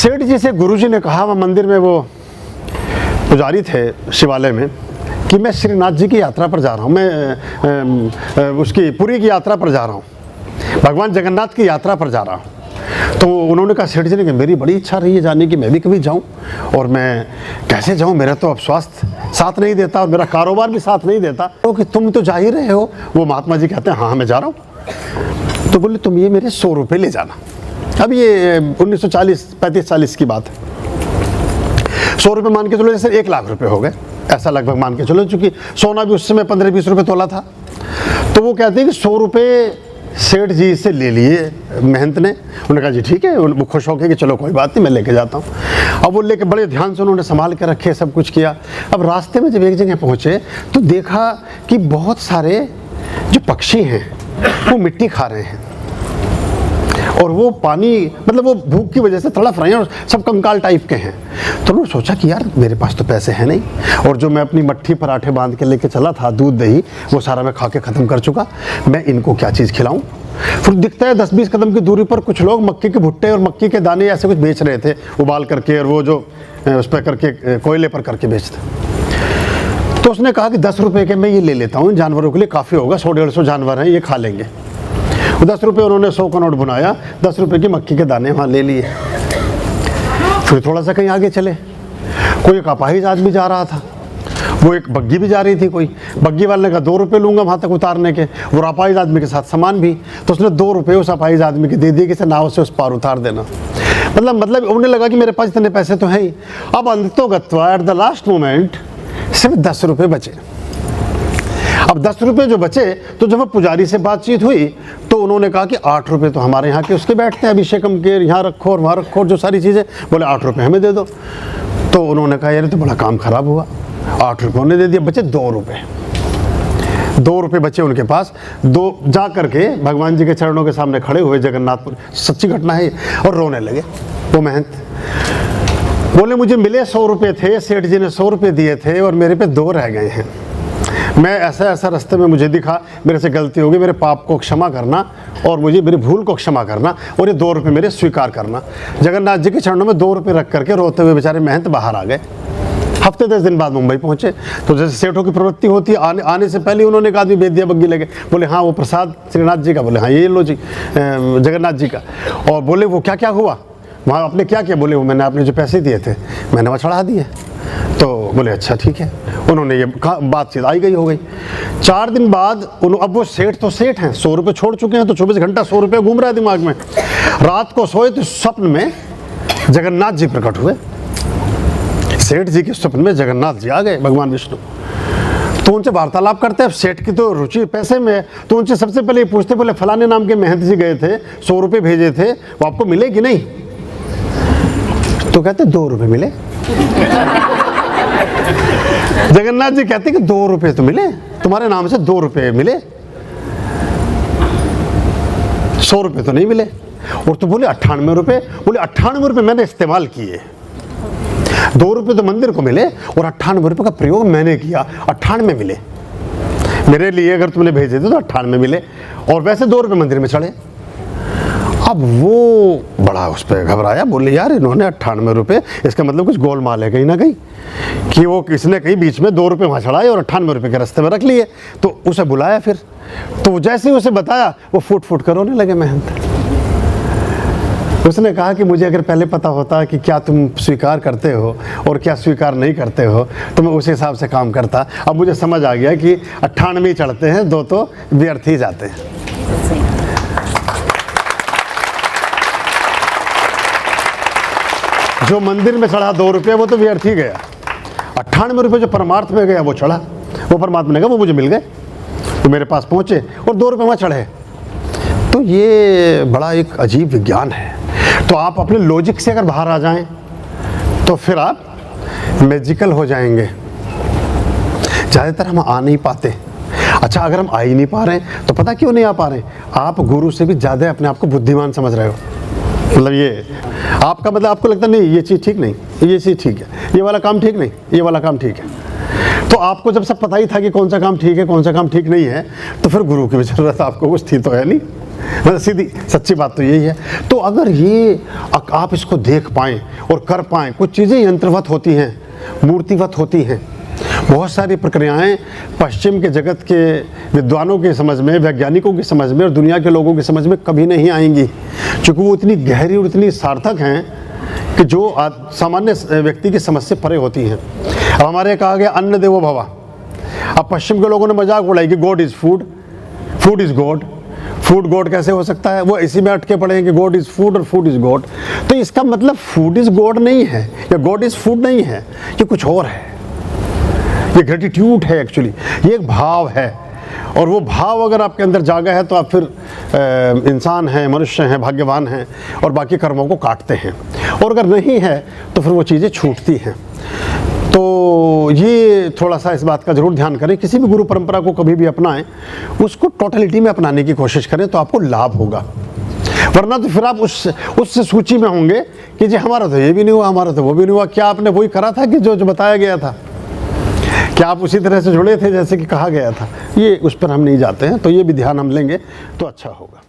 सेठ जी से गुरुजी ने कहा, वह मंदिर में वो पुजारी थे शिवालय में, कि मैं श्रीनाथ जी की यात्रा पर जा रहा हूँ, मैं उसकी पुरी की यात्रा पर जा रहा हूँ, भगवान जगन्नाथ की यात्रा पर जा रहा हूँ। तो उन्होंने कहा सेठ जी ने कि मेरी बड़ी इच्छा रही है जाने की, मैं भी कभी जाऊं, और मैं कैसे जाऊं, मेरा तो अब स्वास्थ्य साथ नहीं देता और मेरा कारोबार भी साथ नहीं देता। तो कि तुम तो जा ही रहे हो। वो महात्मा जी कहते हैं हाँ मैं जा रहा हूं। तो बोले तुम ये मेरे 100 रुपये ले जाना। अब ये 1935-40 की बात है। 100 रुपये मान के चलो, जैसे 1 लाख रुपये हो गए, ऐसा लगभग मान के चलो, चूँकि सोना भी उस समय 15-20 रुपये तोला था। तो वो कहते हैं कि 100 रुपये सेठ जी से ले लिए महंत ने। उन्होंने कहा जी ठीक है, वो खुश होकर कि चलो कोई बात नहीं, मैं लेके जाता हूँ। अब वो लेके बड़े ध्यान से उन्होंने संभाल के रखे, सब कुछ किया। अब रास्ते में जब एक जगह पहुँचे तो देखा कि बहुत सारे जो पक्षी हैं वो मिट्टी खा रहे हैं, और वो पानी, मतलब वो भूख की वजह से तड़प रहे हैं, और सब कंकाल टाइप के हैं। तो उन्होंने सोचा कि यार मेरे पास तो पैसे हैं नहीं, और जो मैं अपनी मट्ठी पराठे बांध के लेके चला था, दूध दही, वो सारा मैं खा के ख़त्म कर चुका, मैं इनको क्या चीज़ खिलाऊं। फिर दिखता है 10-20 कदम की दूरी पर कुछ लोग मक्की के भुट्टे और मक्की के दाने ऐसे कुछ बेच रहे थे, उबाल करके, और वो जो उस पर करके कोयले पर करके बेचते। तो उसने कहा कि 10 रुपये के मैं ये ले लेता हूँ, इन जानवरों के लिए काफ़ी होगा, 100-150 जानवर हैं, ये खा लेंगे। 10 रुपये उन्होंने 100 का नोट बनाया, 10 रुपये की मक्की के दाने वहाँ ले लिए। फिर थोड़ा सा कहीं आगे चले, कोई एक अपाहिज आदमी जा रहा था, वो एक बग्गी भी जा रही थी, कोई बग्गी वाले ने कहा 2 रुपये लूँगा वहाँ तक उतारने के, और अपाहिज आदमी के साथ सामान भी। तो उसने 2 रुपये उस अपाहिज आदमी के दे दिए कि इसे नाव से उस पार उतार देना। मतलब उन्हें लगा कि मेरे पास इतने पैसे तो हैं ही। अब अंततोगत्वा एट द लास्ट मोमेंट सिर्फ 10 रुपये बचे। अब 10 रुपये जो बचे, तो जब पुजारी से बातचीत हुई तो उन्होंने कहा कि 8 रुपये तो हमारे यहाँ के उसके बैठते हैं, अभिषेकम के, यहाँ रखो और वहाँ रखो, जो सारी चीज़ें, बोले 8 रुपये हमें दे दो। तो उन्होंने कहा यार तो बड़ा काम खराब हुआ, 8 रुपये उन्हें दे दिया, बचे 2 रुपये। 2 रुपये बचे उनके पास। दो जा करके भगवान जी के चरणों के सामने खड़े हुए, जगन्नाथपुर, सच्ची घटना है, और रोने लगे। वो महंत बोले मुझे मिले 100 रुपये थे, सेठ जी ने 100 रुपये दिए थे, और मेरे पे 2 रह गए हैं। मैं ऐसा रास्ते में मुझे दिखा, मेरे से गलती होगी, मेरे पाप को क्षमा करना, और मुझे मेरी भूल को क्षमा करना, और ये 2 रुपये मेरे स्वीकार करना। जगन्नाथ जी के चरणों में 2 रुपये रख करके रोते हुए बेचारे महंत बाहर आ गए। हफ्ते 10 दिन बाद मुंबई पहुंचे। तो जैसे सेठों की प्रवृत्ति होती है, आने से पहले उन्होंने एक आदमी भेज दिया बग्गी लगे। बोले हाँ वो प्रसाद श्रीनाथ जी का, बोले हाँ ये लो जी जगन्नाथ जी का। और बोले वो क्या क्या हुआ वहाँ, आपने क्या किया? बोले वो मैंने आपने जो पैसे दिए थे मैंने वहाँ चढ़ा दिए। तो बोले अच्छा ठीक है। उन्होंने ये बातचीत आई गई हो गई। 4 दिन बाद अब वो सेठ तो सेठ हैं, 100 रुपये छोड़ चुके हैं, तो 24 घंटा 100 रुपये घूम रहा है दिमाग में। रात को सोए तो स्वप्न में जगन्नाथ जी प्रकट हुए। सेठ जी के स्वप्न में जगन्नाथ जी आ गए, भगवान विष्णु। तो उनसे वार्तालाप करते हैं। सेठ की तो रुचि पैसे में है, तो उनसे सबसे पहले पूछते, बोले फलाने नाम के महंत जी गए थे, 100 रुपये भेजे थे, वो आपको मिले कि नहीं? तो कहते 2 रुपये मिले। जगन्नाथ जी कहते कि 2 रुपये तो मिले, तुम्हारे नाम से 2 रुपये मिले, 100 रुपये तो नहीं मिले। और तो बोले 98 रुपये। बोले 98 रुपये मैंने इस्तेमाल किए, 2 रुपये तो मंदिर को मिले, और 98 रुपये का प्रयोग मैंने किया, 98 मिले मेरे लिए। अगर तुमने भेजे थे तो 98 मिले, और वैसे 2 रुपये मंदिर में चढ़े। अब वो बड़ा उस पर घबराया, बोले यार इन्होंने 98 रुपये, इसका मतलब कुछ गोलमाल है कहीं ना कहीं, कि वो किसने कहीं बीच में 2 रुपये वहाँ चढ़ाए और 98 रुपये के रास्ते में रख लिए। तो उसे बुलाया फिर, तो जैसे ही उसे बताया वो फुट फुट कर रोने लगे महंत। उसने कहा कि मुझे अगर पहले पता होता कि क्या तुम स्वीकार करते हो और क्या स्वीकार नहीं करते हो तो मैं उस हिसाब से काम करता। अब मुझे समझ आ गया कि 98 चढ़ते हैं, 2 तो व्यर्थ ही जाते हैं। जो मंदिर में चढ़ा 2 रुपये वो तो व्यर्थ ही गया, 98 रुपये जो परमार्थ में गया वो चढ़ा, वो परमात्मा ने कहा वो मुझे मिल गए, वो मेरे पास पहुँचे और 2 रुपये वहाँ चढ़े। तो ये बड़ा एक अजीब विज्ञान है। तो आप अपने लॉजिक से अगर बाहर आ जाएं तो फिर आप मैजिकल हो जाएंगे। ज़्यादातर हम आ नहीं पाते। अच्छा अगर हम आ ही नहीं पा रहे हैं तो पता क्यों नहीं आ पा रहे हैं? आप गुरु से भी ज़्यादा अपने आप को बुद्धिमान समझ रहे हो। मतलब ये आपका मतलब आपको लगता नहीं ये चीज़ ठीक नहीं, ये चीज़ ठीक है, ये वाला काम ठीक नहीं, ये वाला काम ठीक है। तो आपको जब सब पता ही था कि कौन सा काम ठीक है कौन सा काम ठीक नहीं है, तो फिर गुरु की भी ज़रूरत आपको कुछ थी तो है नहीं। मतलब सीधी सच्ची बात तो यही है। तो अगर ये आप इसको देख पाएँ और कर पाएँ, कुछ चीज़ें यंत्रवत होती हैं, मूर्तिवत होती हैं। बहुत सारी प्रक्रियाएं पश्चिम के जगत के विद्वानों के समझ में, वैज्ञानिकों की समझ में और दुनिया के लोगों की समझ में कभी नहीं आएंगी, क्योंकि वो इतनी गहरी और इतनी सार्थक हैं कि जो सामान्य व्यक्ति की समझ से परे होती हैं। अब हमारे कहा गया अन्न देवो भवा। अब पश्चिम के लोगों ने मजाक उड़ाई कि God is food, food is God. Food God कैसे हो सकता है? वो इसी में अटके पड़े हैं कि गॉड इज़ फूड और फूड इज़ गॉड। तो इसका मतलब फूड इज़ गॉड नहीं है या गॉड इज़ फूड नहीं है, ये कुछ और है। ये ग्रेटिट्यूड है एक्चुअली, ये एक भाव है। और वो भाव अगर आपके अंदर जागा है तो आप फिर इंसान हैं, मनुष्य हैं, भाग्यवान हैं और बाकी कर्मों को काटते हैं। और अगर नहीं है तो फिर वो चीज़ें छूटती हैं। तो ये थोड़ा सा इस बात का ज़रूर ध्यान करें, किसी भी गुरु परंपरा को कभी भी अपनाएं, उसको टोटलिटी में अपनाने की कोशिश करें तो आपको लाभ होगा। वरना तो फिर आप उस सूची में होंगे कि जी हमारा तो ये भी नहीं हुआ, हमारा तो वो भी नहीं हुआ। क्या आपने वही करा था कि जो बताया गया था? क्या आप उसी तरह से जुड़े थे जैसे कि कहा गया था? ये उस पर हम नहीं जाते हैं, तो ये भी ध्यान हम लेंगे तो अच्छा होगा।